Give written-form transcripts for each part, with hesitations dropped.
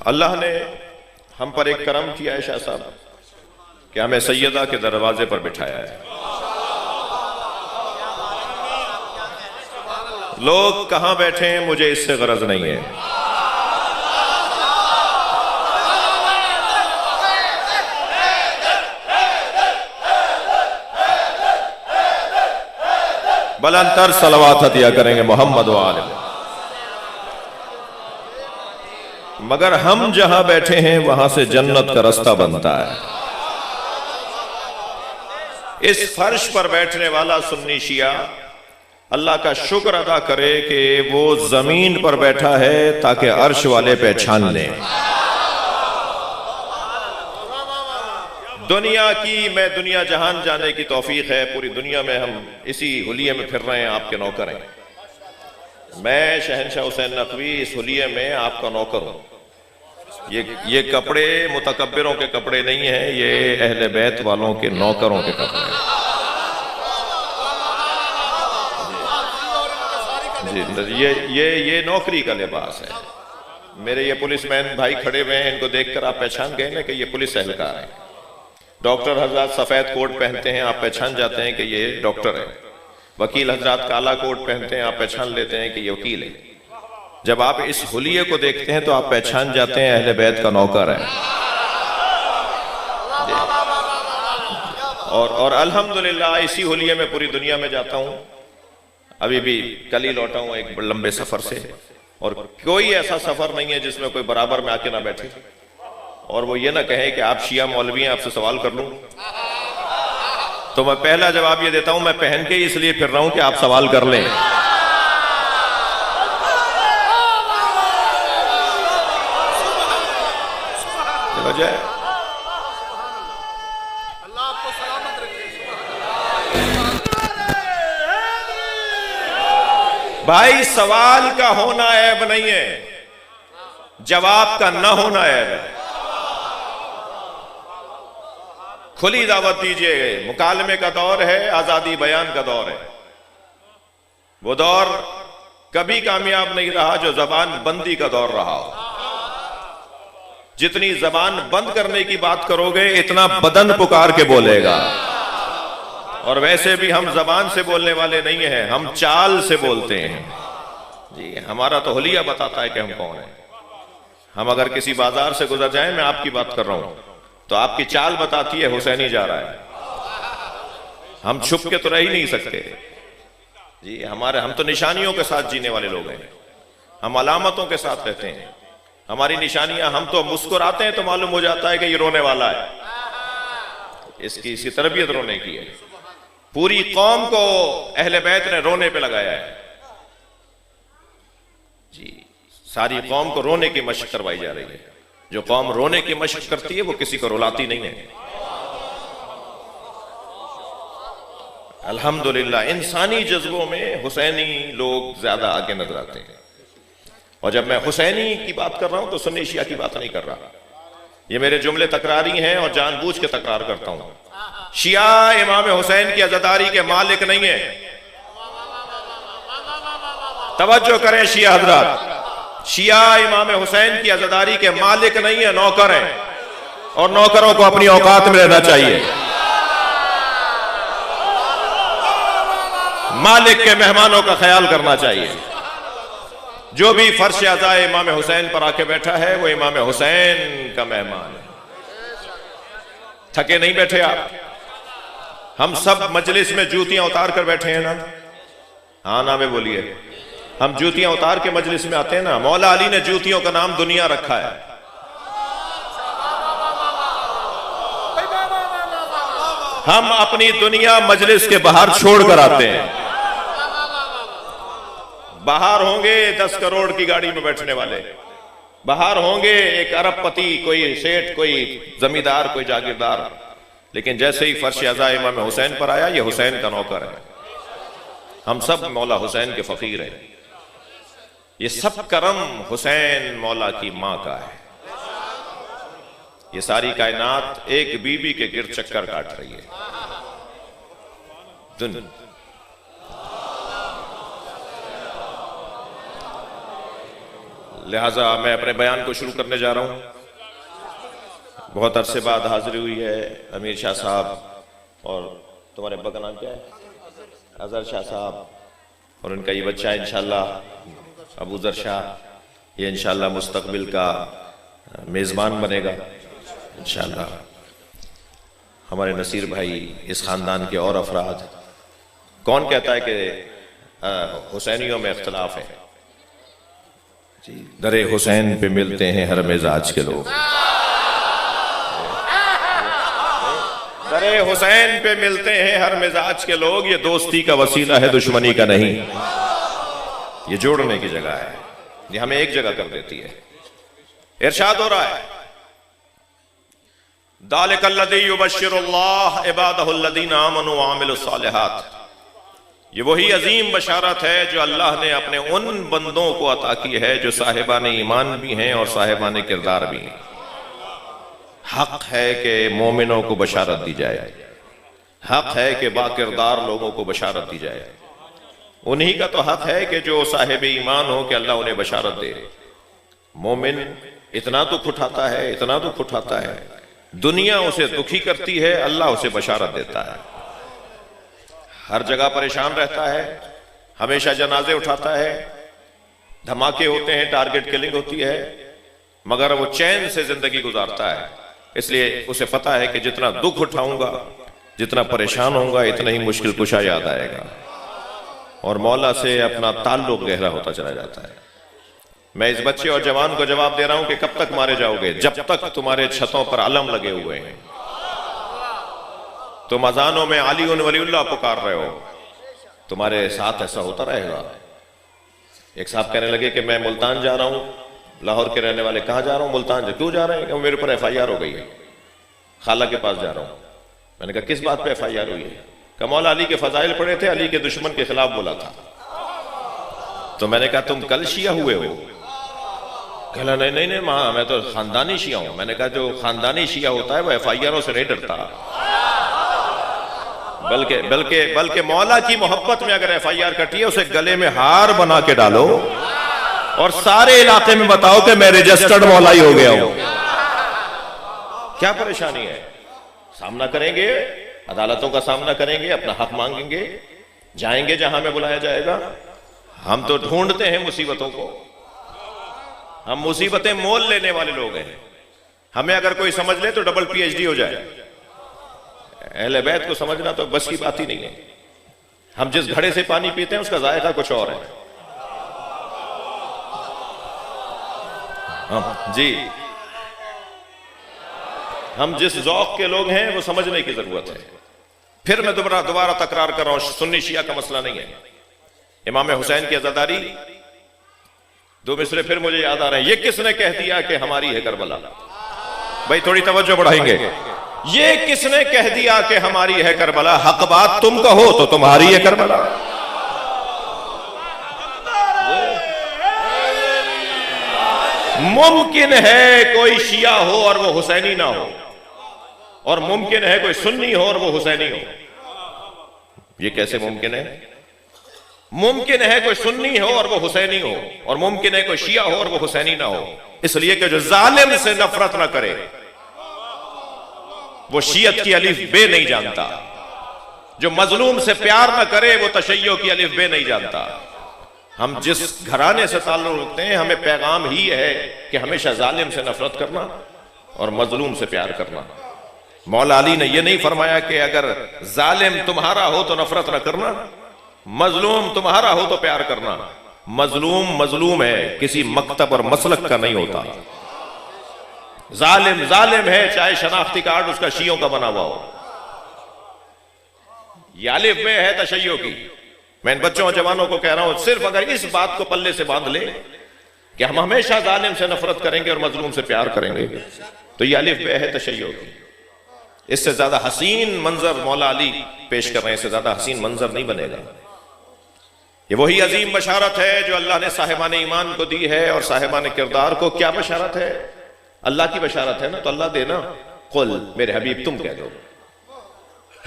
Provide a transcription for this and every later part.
अल्लाह ने हम पर एक करम किया है शाह साहब कि हमें सैयदा के दरवाजे पर बिठाया है। लोग कहां बैठे हैं मुझे इससे गरज नहीं है। बुलंदतर सलवात दिया करेंगे मोहम्मद वाले। मगर हम जहां बैठे हैं वहां से जन्नत का रास्ता बनता है। इस फर्श पर बैठने वाला सुन्नी शिया अल्लाह का शुक्र अदा करे कि वो जमीन पर बैठा है ताकि अर्श वाले पहचान लें। मैं दुनिया जहान जाने की तौफीक है। पूरी दुनिया में हम इसी हुलिये में फिर रहे हैं, आपके नौकर हैं। मैं शहनशाह हुसैन नकवी इस हुलिये में आपका नौकर हूं। ये कपड़े मुतकब्बिरों के कपड़े नहीं हैं, ये अहले बैत वालों के नौकरों के कपड़े हैं। जी, ये नौकरी का लिबास है। मेरे ये पुलिसमैन भाई खड़े हुए हैं, इनको देखकर आप पहचान गए ना कि ये पुलिस एहलकार है। डॉक्टर हजरात सफेद कोट पहनते हैं, आप पहचान जाते हैं कि ये डॉक्टर है। वकील हजरात काला कोट पहनते हैं, आप पहचान लेते हैं कि ये वकील है। जब आप इस हुलिये को देखते हैं तो आप पहचान जाते हैं अहले बैत का नौकर है। और अल्हम्दुलिल्लाह इसी हुलिये में पूरी दुनिया में जाता हूं। अभी भी कल ही लौटा हूं एक लंबे सफर से, और कोई ऐसा सफर नहीं है जिसमें कोई बराबर में आके ना बैठे और वो ये ना कहे कि आप शिया मौलवी हैं, आपसे सवाल कर लूं। तो मैं पहला जवाब ये देता हूं, मैं पहन के इसलिए फिर रहा हूं कि आप सवाल कर लें। वजह अल्लाह आपको सलामत रखे। भाई सवाल का होना ऐब नहीं है, जवाब का ना होना ऐब है। खुली दावत दीजिए। मुकालमे का दौर है, आजादी बयान का दौर है। वो दौर कभी कामयाब नहीं रहा जो जबान बंदी का दौर रहा हो। जितनी जबान बंद करने की बात करोगे इतना बदन पुकार के बोलेगा। और वैसे भी हम जबान से बोलने वाले नहीं हैं, हम चाल से बोलते हैं। जी, हमारा तो हुलिया बताता है कि हम कौन हैं। हम अगर किसी बाजार से गुजर जाएं, मैं आपकी बात कर रहा हूं, तो आपकी चाल बताती है हुसैनी जा रहा है। हम छुप के तो रह ही नहीं सकते। जी, हम तो निशानियों के साथ जीने वाले लोग हैं। हम अलामतों के साथ रहते हैं। हमारी निशानियां, हम तो मुस्कुराते हैं तो मालूम हो जाता है कि ये रोने वाला है, इसकी तरबियत रोने की है। पूरी कौम को अहले बैत ने रोने पे लगाया है। जी, सारी कौम को रोने की मशक करवाई जा रही है। जो कौम रोने की मशक करती है वो किसी को रुलाती नहीं है। अल्हम्दुलिल्लाह इंसानी जज्बों में हुसैनी लोग ज्यादा आगे नजर आते हैं। और जब मैं हुसैनी की बात कर रहा हूं तो सुन्नी शिया की बात नहीं कर रहा। ये मेरे जुमले तकरारी हैं और जानबूझ के तकरार करता हूं। शिया इमाम हुसैन की अज़ादारी के मालिक नहीं है। तवज्जो करें शिया हजरात, शिया इमाम हुसैन की अज़ादारी के मालिक नहीं है, नौकर हैं। और नौकरों को अपनी औकात में रहना चाहिए। मालिक के मेहमानों का ख्याल करना चाहिए। जो भी फर्श अज़ाए इमाम हुसैन पर आके बैठा है वो इमाम हुसैन का मेहमान है। थके नहीं बैठे आप। हम सब मजलिस में जूतियां उतार कर बैठे हैं ना? हाँ ना में बोलिए। हम जूतियां उतार के मजलिस में आते हैं ना। मौला अली ने जूतियों का नाम दुनिया रखा है। हम अपनी दुनिया मजलिस के बाहर छोड़ कर आते हैं। बाहर होंगे 10 करोड़ की गाड़ी में बैठने वाले, बाहर होंगे एक अरबपति, कोई सेठ, कोई जमींदार, कोई जागीरदार, लेकिन जैसे ही फर्श अज़ा इमाम हुसैन पर आया, ये हुसैन का नौकर है। हम सब मौला हुसैन के फकीर हैं। ये सब करम हुसैन मौला की मां का है। ये सारी कायनात एक बीबी के गिर चक्कर काट रही है। लिहाजा मैं अपने बयान को शुरू करने जा रहा हूं। बहुत अरसे बाद हाजिरी हुई है अमीर शाह साहब और तुम्हारे अब्बा का नाम क्या है? अजहर शाह साहब और उनका ये बच्चा इंशाल्लाह अबूजर शाह, ये इंशाल्लाह मुस्तकबिल का मेज़बान बनेगा इंशाल्लाह। हमारे नसीर भाई, इस खानदान के और अफराद। कौन कहता है कि हुसैनियों में इख्तलाफ है? जी, दरे हुसैन पे मिलते हैं हर मिजाज के लोग। दरे हुसैन पे मिलते हैं हर मिजाज के लोग। ये दोस्ती का वसीला है, दुश्मनी का नहीं। ये जोड़ने की जगह है, ये हमें एक जगह कर देती है। इरशाद हो रहा है, दालिकल्लज़ी युबश्शिरुल्लाह इबादहुल्लज़ीना आमनू व अमिलुस्सालिहात। ये वही अजीम बशारत है जो अल्लाह ने अपने उन बंदों को अता की है जो साहिबान ईमान भी हैं और साहिबान किरदार भी हैं। हक है कि मोमिनों को बशारत दी जाए, हक है कि बाकिरदार लोगों को बशारत दी जाए। उन्हीं का तो हक है कि जो साहिब ईमान हो कि अल्लाह उन्हें बशारत दे। मोमिन इतना दुख उठाता है, इतना दुख उठाता है, दुनिया उसे दुखी करती है, अल्लाह उसे बशारत देता है। हर जगह परेशान रहता है, हमेशा जनाजे उठाता है, धमाके होते हैं, टारगेट किलिंग होती है, मगर वो चैन से जिंदगी गुजारता है। इसलिए उसे पता है कि जितना दुख उठाऊंगा, जितना परेशान होऊंगा, इतना ही मुश्किल कुशा याद आएगा और मौला से अपना ताल्लुक गहरा होता चला जाता है। मैं इस बच्चे और जवान को जवाब दे रहा हूं कि कब तक मारे जाओगे? जब तक तुम्हारे छतों पर अलम लगे हुए हैं। तुम अजानों में अली वलीउल्लाह पुकार रहे हो, तुम्हारे साथ ऐसा होता रहेगा। एक साहब कहने लगे कि मैं मुल्तान जा रहा हूं। लाहौर के रहने वाले, कहां जा रहा हूं? मुल्तान। क्यों जा रहे हैं? मेरे ऊपर FIR हो गई है, खाला के पास जा रहा हूं। मैंने कहा किस बात पे FIR हुई है? कि मौला अली के फजाइल पढ़े थे, अली के दुश्मन के खिलाफ बोला था। तो मैंने कहा तुम कल शिया हुए हो? कहला नहीं नहीं नहीं मां, मैं तो खानदानी शिया हूं। मैंने कहा जो खानदानी शिया होता है वो FIR से नहीं डरता, बल्कि बल्कि बल्कि मौला की मोहब्बत में अगर FIR कटी है, उसे गले में हार बना के डालो और सारे इलाके में बताओ कि मैं रजिस्टर्ड मौलाई हो गया हूं। क्या परेशानी है? सामना करेंगे, अदालतों का सामना करेंगे, अपना हक मांगेंगे, जाएंगे जहां में बुलाया जाएगा। हम तो ढूंढते हैं मुसीबतों को, हम मुसीबतें मोल लेने वाले लोग हैं। हमें अगर कोई समझ ले तो डबल PhD हो जाए। अहले बैत को समझना तो बस की बात ही नहीं है। हम जिस घड़े से पानी पीते हैं उसका जायका कुछ और है। जी, हम जिस ज़ौक़ के लोग हैं वो समझने की जरूरत है। फिर मैं दोबारा तकरार कर रहा हूं, सुन्नी शिया का मसला नहीं है। इमाम हुसैन की अज़ादारी, दो मिसरे फिर मुझे याद आ रहे हैं। ये किसने कह दिया कि हमारी है करबला? भाई थोड़ी तवज्जो बढ़ाएंगे। ये किसने कह दिया कि हमारी है करबला? हक बात तुम कहो तो तुम्हारी है करबला। मुमकिन है कोई शिया हो और वो हुसैनी ना हो, और मुमकिन है कोई सुन्नी हो और वो हुसैनी हो। ये कैसे मुमकिन है? मुमकिन है कोई सुन्नी हो और वो हुसैनी हो, और मुमकिन है कोई शिया हो और वो हुसैनी ना हो। इसलिए कि जो जालिम से नफरत ना करे वो शियत की अलिफ बे नहीं जानता, जो मजलूम से प्यार ना करे वो तशय्यो की अलिफ बे नहीं जानता। हम जिस घराने से ताल्लुक रखते हैं, हमें पैगाम ही है कि हमेशा जालिम से नफरत करना और मजलूम से प्यार करना। मौला अली ने यह नहीं फरमाया कि अगर जालिम तुम्हारा हो तो नफरत न करना, मजलूम तुम्हारा हो तो प्यार करना। मजलूम मजलूम है, किसी मकतब और मसलक का नहीं होता। जालिम जालिम है, चाहे शनाख्ती कार्ड उसका शियों का बना हुआ हो। यह अलिफ बे है तशय्यो की। मैं इन बच्चों और जवानों को कह रहा हूं, सिर्फ अगर इस बात को पल्ले से बांध ले कि हम हमेशा जालिम से नफरत करेंगे और मजलूम से प्यार करेंगे, तो यह अलिफ बे है तशय्यो की। इससे ज्यादा हसीन मंजर मौला अली पेश कर रहे हैं, इससे ज्यादा हसीन मंजर नहीं बनेगा। ये वही अजीम बशारत है जो अल्लाह ने साहिबान ईमान को दी है और साहिबान किरदार को। क्या बशारत है? अल्लाह की बशारत है ना, तो अल्लाह देना। कुल मेरे हबीब तुम कह दो,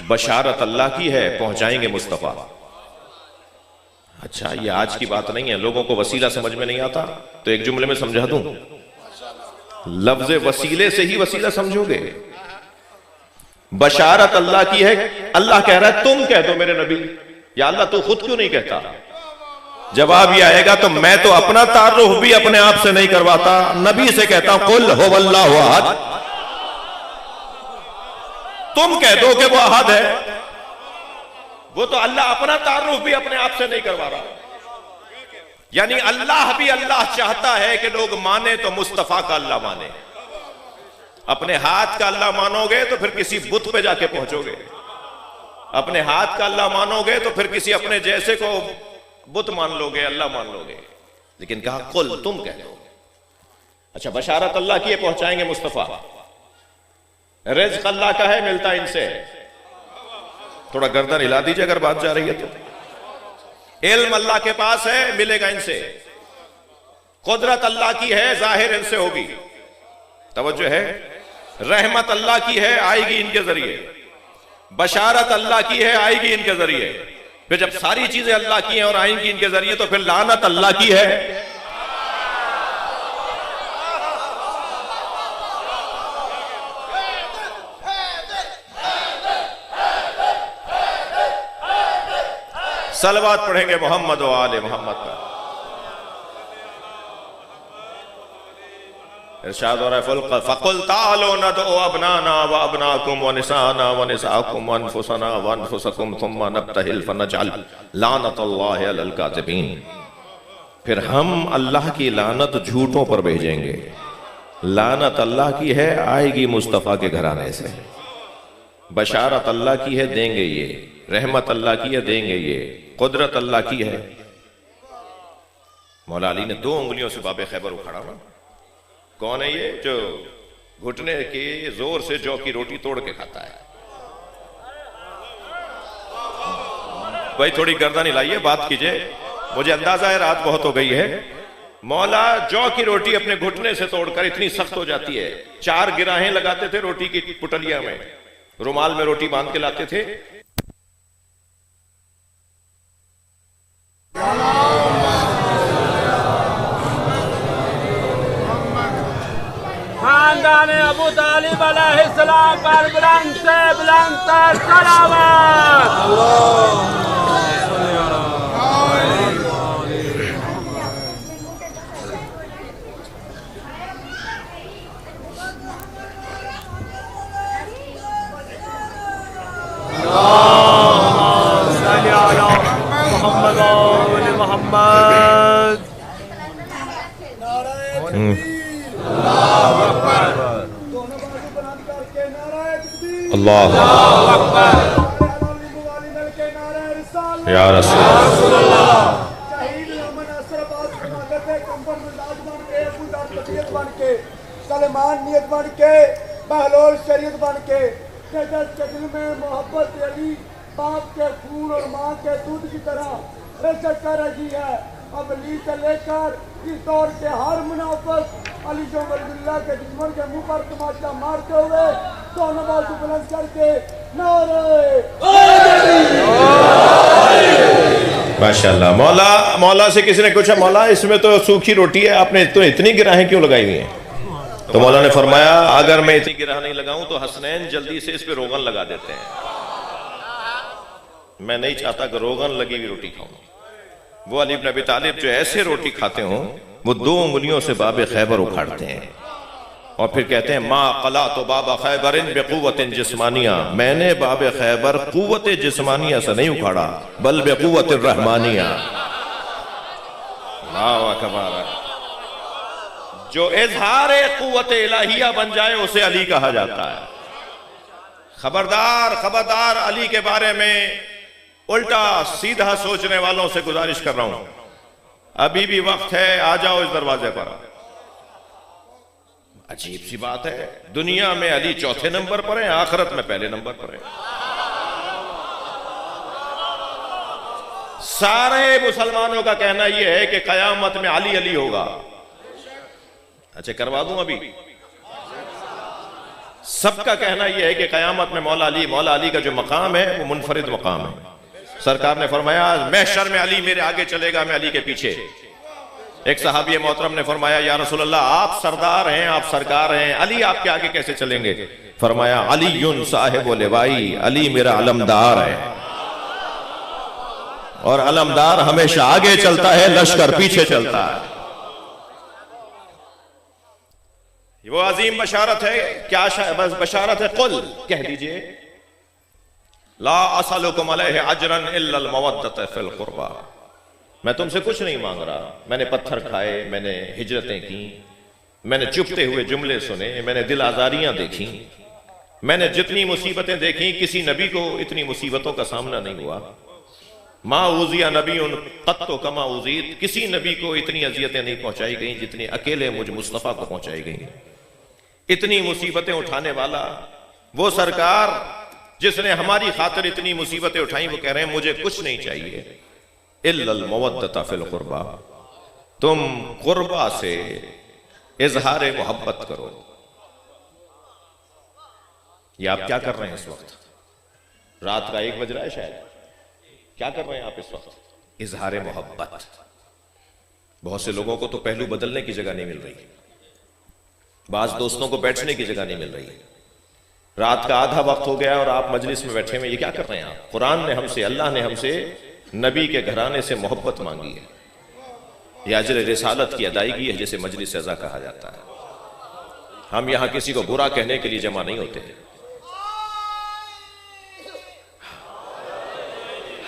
बशारत अल्लाह की है, पहुंचाएंगे मुस्तफा। अच्छा, ये आज की बात नहीं है, लोगों को वसीला समझ में नहीं आता तो एक जुमले में समझा दूं, लफ्ज वसीले से ही वसीला समझोगे। बशारत अल्लाह की है, अल्लाह कह रहा है तुम कह दो मेरे नबी, या अल्लाह तू खुद क्यों नहीं कहता? जवाब ये आएगा तो मैं तो अपना तारुफ भी अपने आप से नहीं करवाता, नबी से कहता हूं कुल हुवल्लाहु अहद, तुम कह दो कि वो अहद है। वो तो अल्लाह अपना तारुफ भी अपने आप से नहीं करवा रहा। यानी अल्लाह भी अल्लाह चाहता है कि लोग माने तो मुस्तफा का अल्लाह माने। अपने हाथ का अल्लाह मानोगे तो फिर किसी बुत पे जाके पहुंचोगे, अपने हाथ का अल्लाह मानोगे तो फिर किसी अपने जैसे को बुत मान लोगे, अल्लाह मान लोगे। लेकिन कहा कुल तुम कह दो। अच्छा, बशारत अल्लाह की है, पहुंचाएंगे मुस्तफा। रिज़्क़ अल्लाह का है, मिलता इनसे। थोड़ा गर्दन हिला दीजिए अगर बात जा रही है तो। इल्म अल्लाह के पास है, मिलेगा इनसे। कुदरत अल्लाह की है, जाहिर इनसे होगी। तवज्जो है। रहमत अल्लाह की है, आएगी इनके जरिए। बशारत अल्लाह की है, आएगी इनके जरिए। फिर जब सारी चीजें अल्लाह की हैं और आएंगी इनके जरिए तो फिर लानत अल्लाह की है। सलवात पढ़ेंगे मोहम्मद व आले मोहम्मद पर। इरशाद हो रहा है फकुल तालो नदउ अबनाना व अबनाकुम व निसाना व निसाकुम व अनफुसना व अनफुसकुम थुम्मा नब्तहिल फनजअल लानतल्लाहि अलल काज़िबीन। फिर हम अल्लाह की लानत झूठों पर भेजेंगे। लानत अल्लाह की है, आएगी मुस्तफ़ा के घराने से। बशारत अल्लाह की है, देंगे ये। रहमत अल्लाह की है, देंगे ये। कुदरत अल्लाह की है। मौला अली ने 2 उंगलियों से बाबे खैबर उखाड़ा ना। कौन है ये जो घुटने के जोर से जौ की रोटी तोड़ के खाता है? भाई थोड़ी गर्दन हिलाइए, बात कीजिए। मुझे अंदाजा है रात बहुत हो गई है। मौला जौ की रोटी अपने घुटने से तोड़कर इतनी सख्त हो जाती है, 4 गिराहें लगाते थे रोटी की पुटलिया में, रुमाल में रोटी बांध के लाते थे। खानदान अबू तालिब अलैहिस्सलाम पर बुलंद से बुलंद तर सलावत। मोहम्मद अल्लाह या रसूल सलमान नियत बन के, बहलोल शरीयत बन के, दिल में मोहब्बत अली बाप के खून और माँ के दूध की तरह रचक कर रही है। अब अली से लेकर इस दौर के हर मुनाफिक अली जो वलीउल्लाह के दुश्मन के मुंह पर तमाचा मारते हुए दोनों बाजू बुलंद करके नारे माशाल्लाह। मौला से किसी ने पूछा, मौला इसमें तो सूखी रोटी है, आपने तो इतनी गिराहें क्यों लगाई हुई हैं? तो मौला ने फरमाया, अगर मैं इतनी गिराह नहीं लगाऊं तो हसनैन जल्दी से इस पे रोगन लगा देते हैं। मैं नहीं चाहता कि रोगन लगी हुई रोटी खाऊं। वो अली इब्न अबी तालिब जो ऐसे रोटी खाते हों, वो 2 उंगलियों से बाबे खैबर उखाड़ते हैं और फिर कहते हैं मा कला तो बाबा खैबरिन बेकुव्वतिन जिस्मानिया, मैंने बाबे खैबर कुव्वत जिस्मानिया से नहीं उखाड़ा बल बेकुव्वत रहमानिया। जो इजहार कुव्वत इलाहिया बन जाए उसे अली कहा जाता है। खबरदार खबरदार, अली के बारे में उल्टा सीधा सोचने वालों से गुजारिश कर रहा हूं, अभी भी वक्त है, आ जाओ इस दरवाजे पर। अजीब सी बात है, दुनिया में अली 4थे नंबर पर है, आखिरत में पहले नंबर पर है। सारे मुसलमानों का कहना यह है कि कयामत में अली अली होगा। अच्छा करवा दूं अभी। सबका कहना यह है कि कयामत में मौला अली का जो मकाम है वो मुनफरिद मकाम है। सरकार ने फरमाया महशर में अली मेरे आगे चलेगा, मैं अली के पीछे। एक सहाबी मोहतरम ने फरमाया या रसूल अल्लाह, आप सरदार हैं, आप सरकार हैं, अली आपके आगे कैसे चलेंगे? फरमाया अलीयुन साहिबुल लिवाई, अली मेरा अलमदार है, और अलमदार हमेशा आगे चलता है, लश्कर पीछे चलता है। वो अजीम बशारत है। क्या बस बशारत है? कुल, कह दीजिए ला असलुकुम अलैहि अजरन इल्लल मवद्दत फिल कुर्बा, मैं तुमसे कुछ नहीं मांग रहा। मैंने पत्थर खाए, मैंने हिजरतें की, मैंने चुपते हुए जुमले सुने, मैंने दिल आजारियां देखी, मैंने जितनी मुसीबतें देखी, किसी नबी को इतनी मुसीबतों का सामना नहीं हुआ। मा उज़िया नबी कत्तो कमा उज़ीत, किसी नबी को इतनी अजियतें नहीं पहुंचाई गई जितनी अकेले मुझ मुस्तफ़ा को पहुंचाई गई। इतनी मुसीबतें उठाने वाला वो सरकार जिसने हमारी खातिर इतनी मुसीबतें उठाई, वो कह रहे हैं मुझे कुछ नहीं चाहिए इल्लल मवद्दत फिल कुर्बा, तुम कुर्बा से इजहार मोहब्बत करो। ये आप क्या कर रहे हैं इस वक्त? रात का 1 बज रहा है शायद, क्या कर रहे हैं आप इस वक्त? इजहार मोहब्बत। बहुत से लोगों को तो पहलू बदलने की जगह नहीं मिल रही, बाज दोस्तों को बैठने की जगह नहीं मिल रही। रात का आधा वक्त हो गया और आप मजलिस में बैठे हुए, ये क्या कर रहे हैं आप? कुरान ने हमसे, अल्लाह ने हमसे नबी के घराने से मोहब्बत मांगी है, यह अजर रिसालत की अदायगी है, जिसे मजलिस सज़ा कहा जाता है। हम यहां किसी को बुरा कहने के लिए जमा नहीं होते।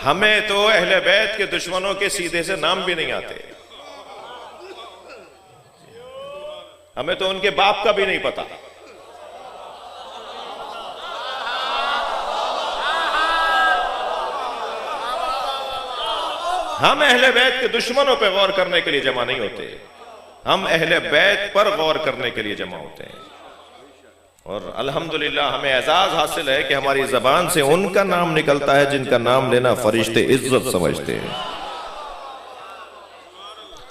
हमें तो अहले बैत के दुश्मनों के सीधे से नाम भी नहीं आते, हमें तो उनके बाप का भी नहीं पता। हम अहले बैत के दुश्मनों पर गौर करने के लिए जमा नहीं होते, हम अहले बैत पर गौर करने के लिए जमा होते हैं। और अल्हम्दुलिल्लाह हमें एजाज हासिल है कि हमारी जबान से उनका नाम निकलता है जिनका नाम लेना फरिश्ते इज्जत समझते हैं।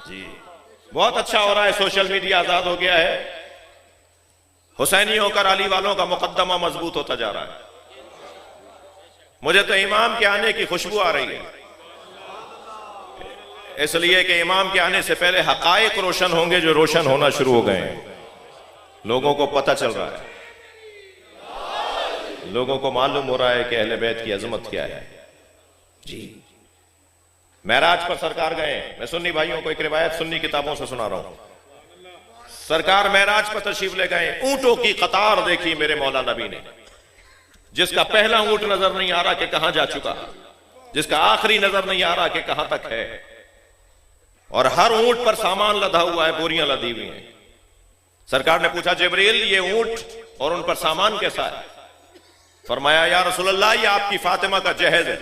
जी, बहुत अच्छा हो रहा है, सोशल मीडिया आजाद हो गया है, हुसैनी होकर अली वालों का मुकद्दमा मजबूत होता जा रहा है। मुझे तो इमाम के आने की खुशबू आ रही है, इसलिए कि इमाम के आने से पहले हकायक रोशन होंगे जो रोशन होना शुरू हो गए हैं। लोगों को पता चल रहा है, लोगों को मालूम हो रहा है कि अहले बैत की अजमत क्या है। जी, महराज पर सरकार गए। मैं सुन्नी भाइयों को एक रिवायत सुन्नी किताबों से सुना रहा हूं। सरकार महराज पर तशरीफ ले गए, ऊंटों की कतार देखी मेरे मौला नबी ने, जिसका पहला ऊंट नजर नहीं आ रहा कि कहां जा चुका, जिसका आखिरी नजर नहीं आ रहा कि कहां तक है, और हर ऊंट पर सामान लदा हुआ है, बोरियां लदी हुई हैं। सरकार ने पूछा जिब्रील, ये ऊंट और उन पर सामान कैसा है? फरमाया या रसूल अल्लाह, ये आपकी फातिमा का जहेज है।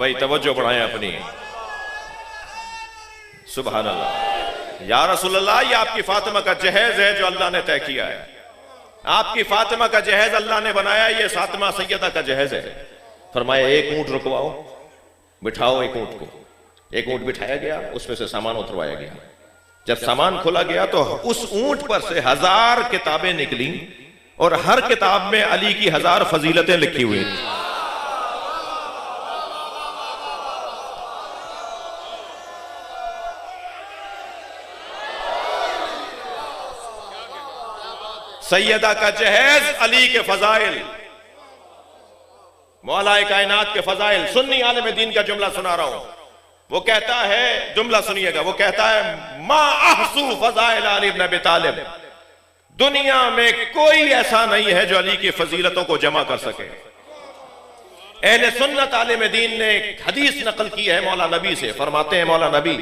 भाई तवज्जो बढ़ाएं अपनी, सुभान अल्लाह। या रसूल अल्लाह, ये आपकी फातिमा का जहेज है जो अल्लाह ने तय किया है। आपकी फातिमा का जहेज अल्लाह ने बनाया, ये फातिमा सैयदा का जहेज है। फरमाया एक ऊंट रुकवाओ, बिठाओ एक ऊंट को। एक ऊंट बिठाया गया, उसमें से सामान उतरवाया गया। जब सामान खोला गया तो उस ऊंट पर से 1000 किताबें निकली, और हर किताब में अली की 1000 फजीलतें लिखी हुई थी। सैयदा का जहेज, अली के फजाइल, मौलाए कायनात के फजाइल। सुन्नी आलिम दीन का जुमला सुना रहा हूं, वो कहता है, जुमला सुनिएगा, वो कहता है मा अहसू फजाइल अली इब्न अबी तालिब, दुनिया में कोई ऐसा नहीं है जो अली की फजीलतों को जमा कर सके। अहले सुन्नत आलिम दीन ने हदीस नकल की है मौला नबी से, फरमाते हैं मौला नबी,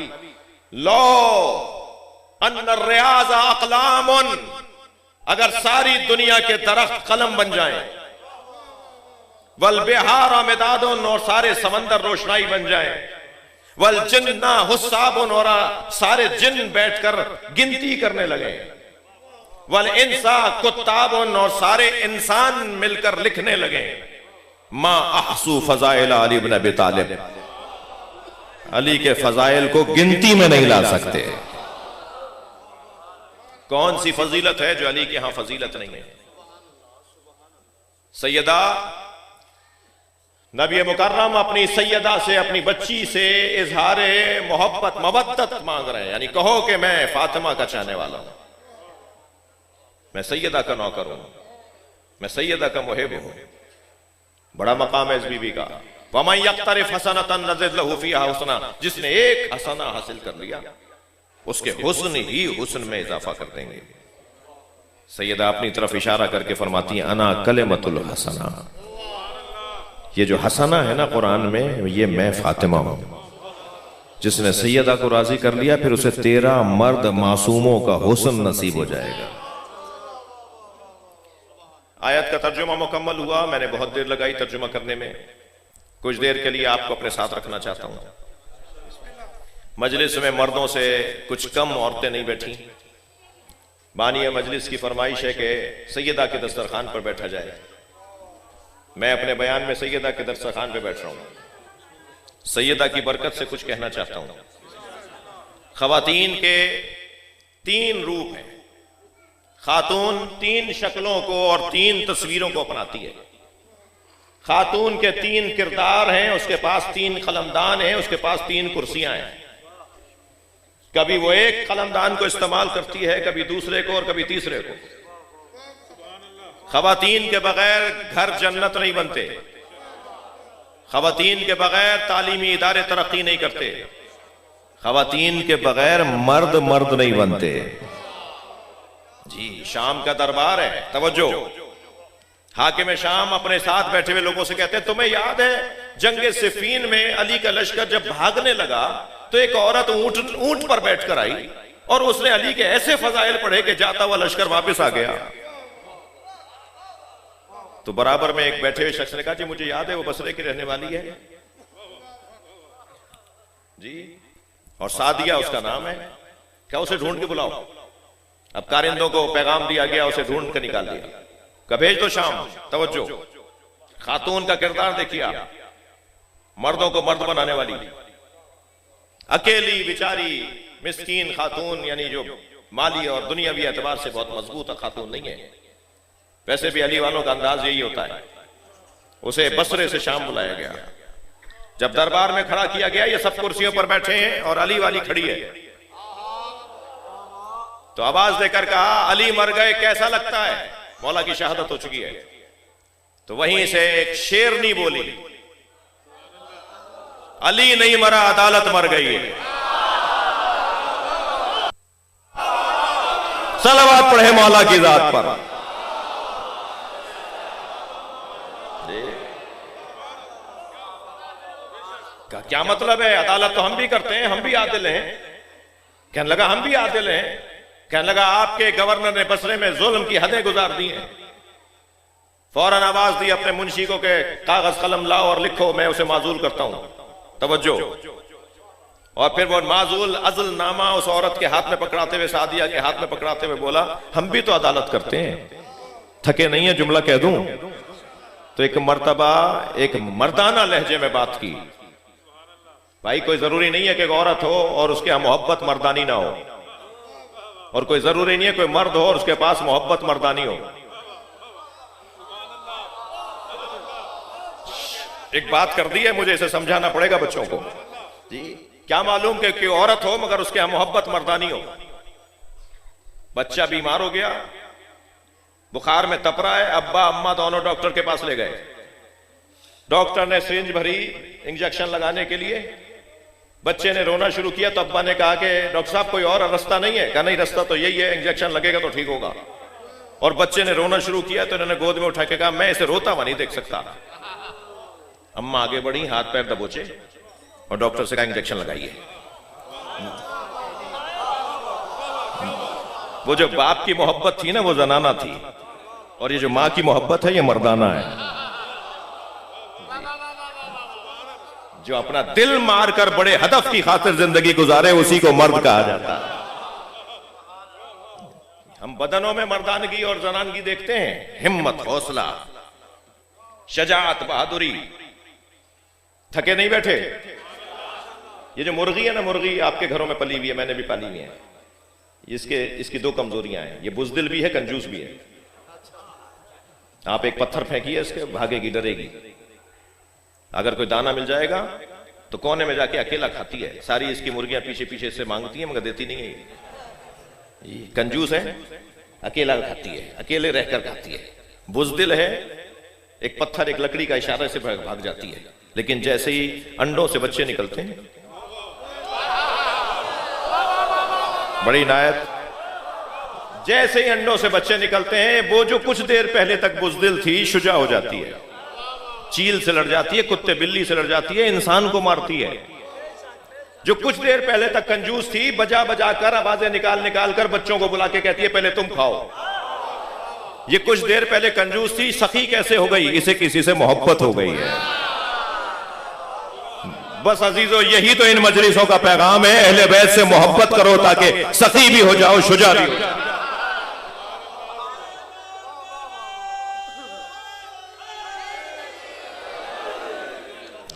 लो अन्ना रियाज अक़लामुन, अगर सारी दुनिया के दरख्त कलम बन जाएं, वल बिहार मिदादुन, और सारे समंदर रोशनाई बन जाएं, वल जिन्ना हुस्साबुन, और सारे जिन बैठकर गिनती करने लगे, वल इंसा कुत्ताबुन, और सारे इंसान मिलकर लिखने लगे, मा अहसू फजाइल अली इब्न अबी तालिब, अली के फजाइल को गिनती में नहीं ला सकते। कौन सी फजीलत है जो अली के यहां फजीलत नहीं है? सैयदा नबी मुकर्रम अपनी सैयदा से, अपनी बच्ची से इजहार मोहब्बत मवद्दत मांग रहे हैं, यानी कहो कि मैं फातिमा का चाहने वाला हूं, मैं सैयदा का नौकर हूं, मैं सैयदा का मुहिब हूं। बड़ा मकाम है इस बीबी का। वमन यक्तरिफ हसनतन नज़िद लहू फीहा हुस्ना, जिसने एक हसना हासिल कर लिया उसके हुस्न ही हुस्न में इजाफा कर देंगे। सैयदा अपनी तरफ इशारा करके फरमाती है अना कलिमतुल हसना, ये जो हसना है ना कुरान में, ये मैं फातिमा हूं। जिसने सैयदा को राजी कर लिया फिर उसे 13 मर्द मासूमों का हुस्न नसीब हो जाएगा। आयत का तर्जुमा मुकम्मल हुआ। मैंने बहुत देर लगाई तर्जुमा करने में, कुछ देर के लिए आपको अपने साथ रखना चाहता हूं। मजलिस में मर्दों से कुछ कम औरतें नहीं बैठी। बानिया मजलिस की फरमाइश है कि सैयदा के दस्तरखान पर बैठा जाए। मैं अपने बयान में सैयदा के दस्तरखान पर बैठ रहा हूं। सैयदा की बरकत से कुछ कहना चाहता हूं। खवातीन के 3 रूप हैं। खातून 3 शक्लों को और 3 तस्वीरों को अपनाती है। खातून के 3 किरदार हैं, उसके पास 3 कलमदान हैं, उसके पास 3 कुर्सियां हैं। कभी वो एक कलमदान को इस्तेमाल करती है, कभी दूसरे को और कभी तीसरे को। खवातीन के बगैर घर जन्नत नहीं बनते। खवातीन के बगैर तालीमी इदारे तरक्की नहीं करते। खवातीन के बगैर मर्द नहीं बनते। जी, शाम का दरबार है, तवज्जो। हाकिम शाम अपने साथ बैठे हुए लोगों से कहते हैं तुम्हें याद है जंगे सिफीन में अली का लश्कर जब भागने लगा तो एक औरत ऊंट पर बैठकर आई और उसने अली के ऐसे फजाइल पढ़े कि जाता हुआ लश्कर वापस आ गया। तो बराबर में एक बैठे हुए शख्स ने कहा जी मुझे याद है वो बसरे की रहने वाली है जी, और सादिया उसका नाम है, क्या उसे ढूंढ के बुलाओ। अब कारिंदों को पैगाम दिया गया, उसे ढूंढ कर निकाल दिया, कब भेज दो शाम। तवज्जो, खातून का किरदार देखिए, मर्दों को मर्द बनाने वाली अकेली बेचारी मिस्कीन खातून, यानी जो माली और दुनियावी एतबार से बहुत मजबूत खातून नहीं है। वैसे भी अली वालों का अंदाज यही होता है। उसे बसरे से शाम बुलाया गया। जब दरबार में खड़ा किया गया, ये सब कुर्सियों पर बैठे हैं और अली वाली खड़ी है, तो आवाज देकर कहा अली मर गए, कैसा लगता है? मौला की शहादत हो चुकी है। तो वहीं से एक शेरनी बोली, अली नहीं मरा, अदालत मर गई है। सलावत पढ़े मौला की जात पर। क्या मतलब है? अदालत तो हम भी करते हैं, हम भी आदिल हैं। कहने लगा हम भी आदिल हैं। कहने लगा आपके गवर्नर ने बसरे में जुल्म की हदें गुजार दी हैं। फौरन आवाज दी अपने मुंशी को के कागज कलम लाओ और लिखो, मैं उसे माजूल करता हूं। तवज्जो। और फिर वो माजूल अज़ल नामा उस औरत के हाथ में पकड़ाते हुए, सादिया के हाथ में पकड़ाते हुए बोला हम भी तो अदालत करते हैं, थके नहीं है जुमला कह दूं। तो एक मर्तबा एक मर्दाना लहजे में बात की। भाई कोई जरूरी नहीं है कि एक औरत हो और उसके यहां मोहब्बत मर्दानी ना हो, और कोई जरूरी नहीं है कोई मर्द हो और उसके पास मोहब्बत मर्दानी हो। एक बात कर दी है, मुझे इसे समझाना पड़ेगा बच्चों को जी। क्या मालूम कि कोई औरत हो मगर उसके यहां मोहब्बत मर्दानी हो। बच्चा बीमार हो गया, बुखार में तप रहा है, अब्बा अम्मा दोनों डॉक्टर के पास ले गए। डॉक्टर ने सिरिंज भरी इंजेक्शन लगाने के लिए। बच्चे ने रोना शुरू किया तो अब्बा ने कहा कि डॉक्टर साहब कोई और रास्ता नहीं है? कहा नहीं, रास्ता तो यही है, इंजेक्शन लगेगा तो ठीक होगा। और बच्चे ने रोना शुरू किया तो इन्होंने गोद में उठा के कहा मैं इसे रोता हुआ नहीं देख सकता। अम्मा आगे बढ़ी, हाथ पैर दबोचे और डॉक्टर से कहा इंजेक्शन लगाइए। वो जो बाप की मोहब्बत थी ना वो जनाना थी, और ये जो मां की मोहब्बत है ये मर्दाना है। जो अपना दिल मारकर बड़े हदफ की खातिर जिंदगी गुजारे उसी को मर्द कहा जाता है। हम बदनों में मर्दानगी और जनानगी देखते हैं, हिम्मत, हौसला, शजाअत, बहादुरी। थके नहीं बैठे। ये जो मुर्गी है ना, मुर्गी आपके घरों में पली हुई है, मैंने भी पाली हुई है। इसकी 2 कमजोरियां हैं, ये बुजदिल भी है, कंजूस भी है। आप एक पत्थर फेंकिए इसके, भागेगी, डरेगी। अगर कोई दाना मिल जाएगा तो कोने में जाके अकेला खाती है। सारी इसकी मुर्गियां पीछे पीछे से मांगती हैं मगर देती नहीं है। ये कंजूस है, अकेला खाती है, अकेले रहकर खाती है। बुज़दिल है, एक पत्थर एक लकड़ी का इशारे से भाग जाती है। लेकिन जैसे ही अंडों से बच्चे निकलते हैं, बड़ी नायत, जैसे ही अंडों से बच्चे निकलते हैं, वो जो कुछ देर पहले तक बुज़दिल थी शुजा हो जाती है, चील से लड़ जाती है, कुत्ते बिल्ली से लड़ जाती है, इंसान को मारती है। जो कुछ देर पहले तक कंजूस थी, बजा बजा कर, आवाजें निकाल निकाल कर बच्चों को बुला के कहती है पहले तुम खाओ। ये कुछ देर पहले कंजूस थी, सखी कैसे हो गई? इसे किसी से मोहब्बत हो गई है। बस अजीजों, यही तो इन मजलिसों का पैगाम है। अहले बैत से मोहब्बत करो ताकि सखी भी हो जाओ, शुजा भी हो जाओ।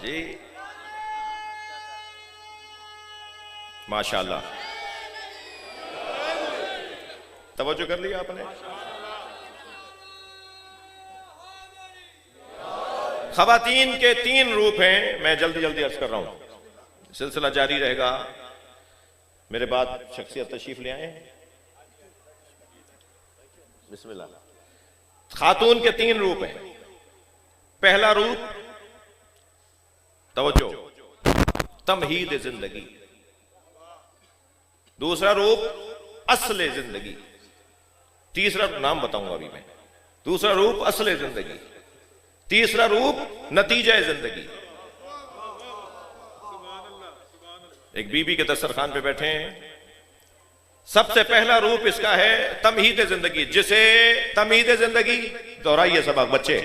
जी माशाल्लाह, तवज्जो कर लिया आपने। खवातीन के 3 रूप हैं, मैं जल्दी जल्दी अर्ज कर रहा हूं, सिलसिला जारी रहेगा। मेरे बाद शख्सियत तशरीफ ले आए, बिस्मिल्लाह। खातून के 3 रूप हैं। पहला रूप, तवज्जो, तमहीद जिंदगी। दूसरा रूप, असले जिंदगी। तीसरा नाम बताऊंगा अभी मैं। दूसरा रूप असले जिंदगी, तीसरा रूप नतीजा जिंदगी। एक बीबी के दस्तरखान पे बैठे हैं। सबसे पहला रूप इसका है तमहीद जिंदगी, जिसे तमहीद जिंदगी, दोहराइए सबक बच्चे,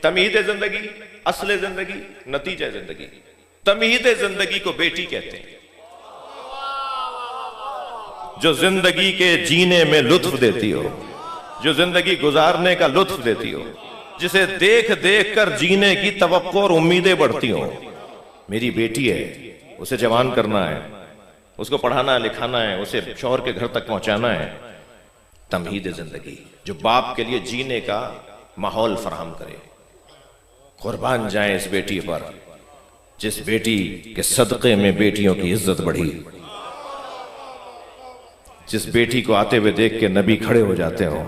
तमहीद जिंदगी, असले जिंदगी, नतीजा जिंदगी। तमहीद जिंदगी को बेटी कहते हैं, जो जिंदगी के जीने में लुत्फ देती हो, जो जिंदगी गुजारने का लुत्फ देती हो, जिसे देख देख कर जीने की तवक्को और उम्मीदें बढ़ती हो। मेरी बेटी है, उसे जवान करना है, उसको पढ़ाना लिखाना है, उसे शौहर के घर तक पहुंचाना है। तमहीद जिंदगी, जो बाप के लिए जीने का माहौल फराहम करे। कुर्बान जाए इस बेटी पर, जिस बेटी के सदक़े में बेटियों की इज्जत बढ़ी, जिस बेटी को आते हुए देख के नबी खड़े हो जाते हो,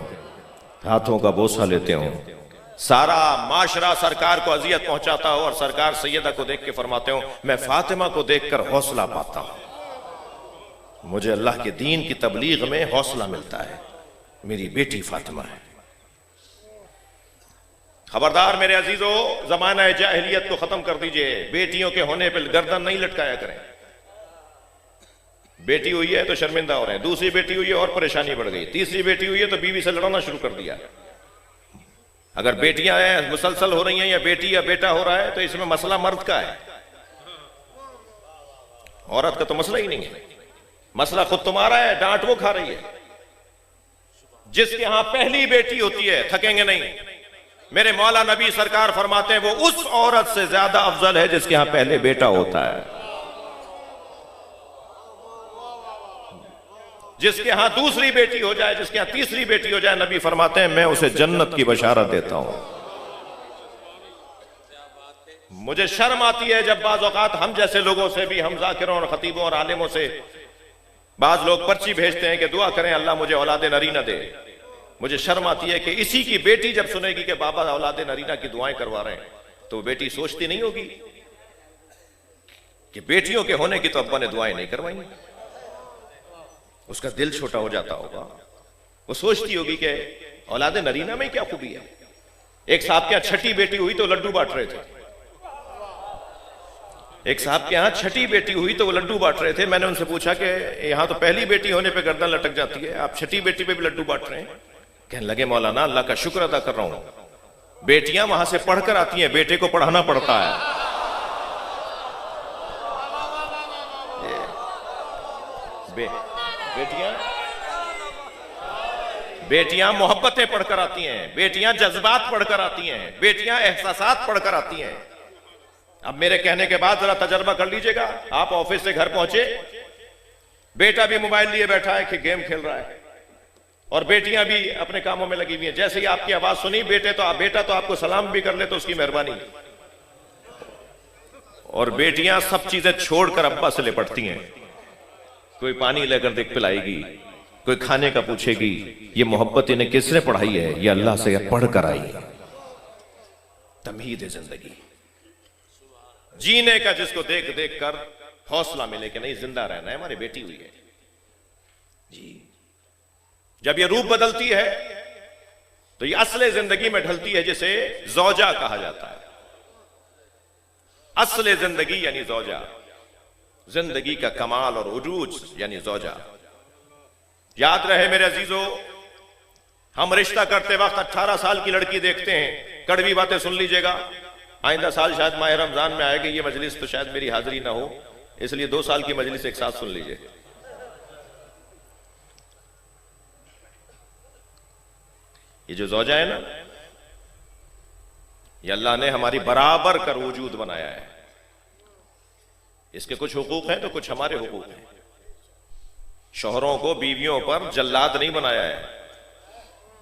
हाथों का बोसा लेते हो। सारा माशरा सरकार को अजियत पहुंचाता हो और सरकार सैयदा को देख के फरमाते हो, मैं फातिमा को देखकर हौसला पाता हूं, मुझे अल्लाह के दीन की तबलीग में हौसला मिलता है, मेरी बेटी फातिमा है। खबरदार मेरे अजीजों, जमाना जाहिलियत को खत्म कर दीजिए। बेटियों के होने पर गर्दन नहीं लटकाया करें। बेटी हुई है तो शर्मिंदा हो रहे हैं, दूसरी बेटी हुई है और परेशानी बढ़ गई, तीसरी बेटी हुई है तो बीवी से लड़ना शुरू कर दिया। अगर बेटियां हैं मुसलसल हो रही हैं या बेटी या बेटा हो रहा है तो इसमें मसला मर्द का है, औरत का तो मसला ही नहीं है। मसला खुद तुम्हारा है, डांट वो खा रही है। जिसके यहां पहली बेटी होती है थकेंगे नहीं। मेरे मौला नबी सरकार फरमाते हैं, वो उस औरत से ज्यादा अफजल है जिसके यहां पहले बेटा होता है। जिसके यहां दूसरी बेटी हो जाए, जिसके यहां तीसरी बेटी हो जाए, नबी फरमाते हैं मैं उसे जन्नत की बशारत देता हूं। मुझे शर्म आती है जब बाज़ औक़ात हम जैसे लोगों से भी, हम ज़ाकिरों और खतीबों और आलिमों से बाज लोग पर्ची भेजते हैं कि दुआ करें अल्लाह मुझे औलादे नरीना दे। मुझे शर्म आती है कि इसी की बेटी जब सुनेगी कि बाबा औलादे नरीना की दुआएं करवा रहे हैं, तो बेटी सोचती नहीं होगी कि बेटियों के होने की तो अब्बा ने दुआएं नहीं करवाई। उसका दिल छोटा हो जाता होगा। वो सोचती होगी कि औलादे नरीना में क्या खूबी है। एक साहब के यहां छठी बेटी हुई तो लड्डू बांट रहे थे। एक साहब के यहां छठी बेटी हुई तो वो लड्डू बांट रहे थे। मैंने उनसे पूछा कि यहां तो पहली बेटी होने पे गर्दन लटक जाती है, आप छठी बेटी पे भी लड्डू बांट रहे हैं। कहने लगे मौलाना अल्लाह का शुक्र अदा कर रहा हूं, बेटियां वहां से पढ़कर आती हैं, बेटे को पढ़ाना पड़ता है। बेटियां मोहब्बतें पढ़कर आती हैं, बेटियां जज्बात पढ़कर आती हैं, बेटियां एहसासात पढ़कर आती हैं। अब मेरे कहने के बाद जरा तजर्बा कर लीजिएगा। आप ऑफिस से घर पहुंचे, बेटा भी मोबाइल लिए बैठा है कि गेम खेल रहा है, और बेटियां भी अपने कामों में लगी हुई हैं। जैसे ही आपकी आवाज सुनी बेटा तो आपको सलाम भी कर ले तो उसकी मेहरबानी। और बेटियां सब चीजें छोड़कर अब्बा से लिपटती हैं। कोई पानी लेकर देख पिलाएगी, कोई खाने का पूछेगी। ये मोहब्बत इन्हें किसने पढ़ाई है? ये अल्लाह से पढ़ कर आई है। तमहीद है जिंदगी जीने का, जिसको देख देख कर हौसला मिले कि नहीं जिंदा रहना है, हमारी बेटी हुई है जी। जब ये रूप बदलती है तो ये असले जिंदगी में ढलती है, जिसे ज़ौजा कहा जाता है। असले जिंदगी यानी ज़ौजा, जिंदगी का कमाल और उरूज यानी ज़ौजा। याद रहे मेरे अजीजों, हम रिश्ता करते वक्त 18 साल की लड़की देखते हैं। कड़वी बातें सुन लीजिएगा, आइंदा साल शायद माह रमजान में आएगी ये मजलिस, तो शायद मेरी हाजिरी ना हो, इसलिए 2 साल की मजलिस एक साथ सुन लीजिए। ये जो ज़ौजा है ना, ये अल्लाह ने हमारी बराबर कर वजूद बनाया है। इसके कुछ हुकूक हैं तो कुछ हमारे हुकूक हैं। शोहरों को बीवियों पर जल्लाद नहीं बनाया है,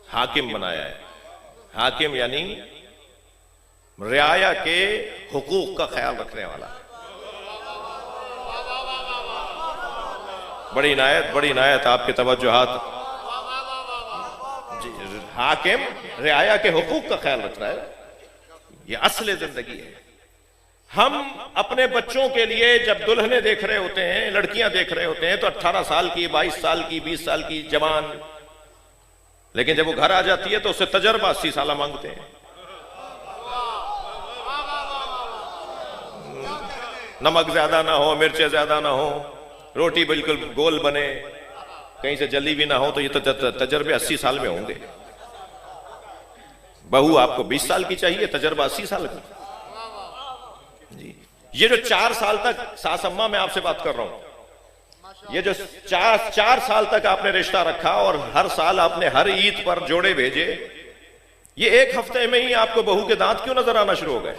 हाकिम बनाया है। हाकिम यानी रियाया के हुकूक का ख्याल रखने वाला। बड़ी इनायत आपके तवज्जुहात। हाकिम रियाया के हुकूक का ख्याल रख रहा है, यह असली जिंदगी है। हम अपने बच्चों के लिए जब दुल्हने देख रहे होते हैं, लड़कियां देख रहे होते हैं, तो 18 साल की, 22 साल की, 20 साल की जवान, लेकिन जब वो घर आ जाती है तो उससे तजर्बा 80 साल मांगते हैं। नमक ज्यादा ना हो, मिर्चें ज्यादा ना हो, रोटी बिल्कुल गोल बने, कहीं से जली भी ना हो, तो ये तो तजर्बे 80 साल में होंगे। बहू आपको 20 साल की चाहिए, तजर्बा 80 साल का जी। ये जो 4 साल तक, सास अम्मा मैं आपसे बात कर रहा हूं, ये जो 4 साल तक आपने रिश्ता रखा और हर साल आपने हर ईद पर जोड़े भेजे, ये 1 हफ्ते में ही आपको बहू के दांत क्यों नजर आना शुरू हो गए?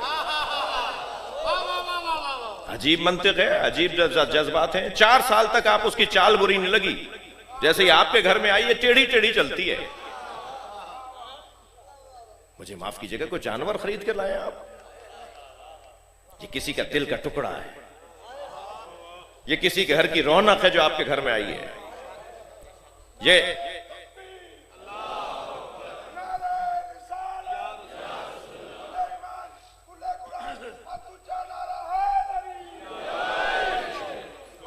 अजीब मंतिक है, अजीब जज्बात हैं। 4 साल तक आप उसकी चाल बुरी नहीं लगी, जैसे ही आपके घर में आई ये टेढ़ी टेढ़ी चलती है। मुझे माफ कीजिएगा, कोई जानवर खरीद कर लाए आप? ये किसी का दिल का टुकड़ा है, ये किसी के घर की रौनक है जो आपके घर में आई है।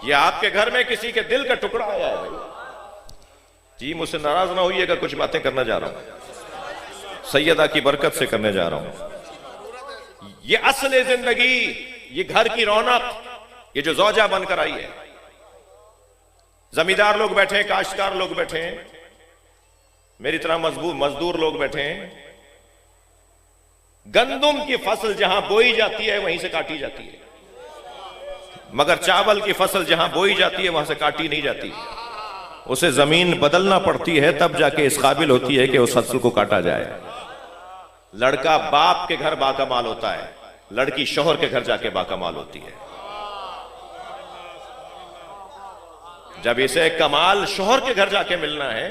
ये आपके घर में किसी के दिल का टुकड़ा आया है भाई जी। मुझसे नाराज ना होइएगा, कुछ बातें करना जा रहा हूं, सैयदा की बरकत से करने जा रहा हूं। ये असली जिंदगी, ये घर की रौनक, ये जो ज़ौजा बनकर आई है। जमींदार लोग बैठे हैं, काश्तकार लोग बैठे हैं, मेरी तरह मजदूर लोग बैठे हैं। गंदुम की फसल जहां बोई जाती है वहीं से काटी जाती है, मगर चावल की फसल जहां बोई जाती है वहां से काटी नहीं जाती। उसे जमीन बदलना पड़ती है, तब जाके इस काबिल होती है कि उस फसल को काटा जाए। लड़का बाप के घर बाकमाल होता है, लड़की शौहर के घर जाके बाकमाल होती है। जब इसे कमाल शौहर के घर जाके मिलना है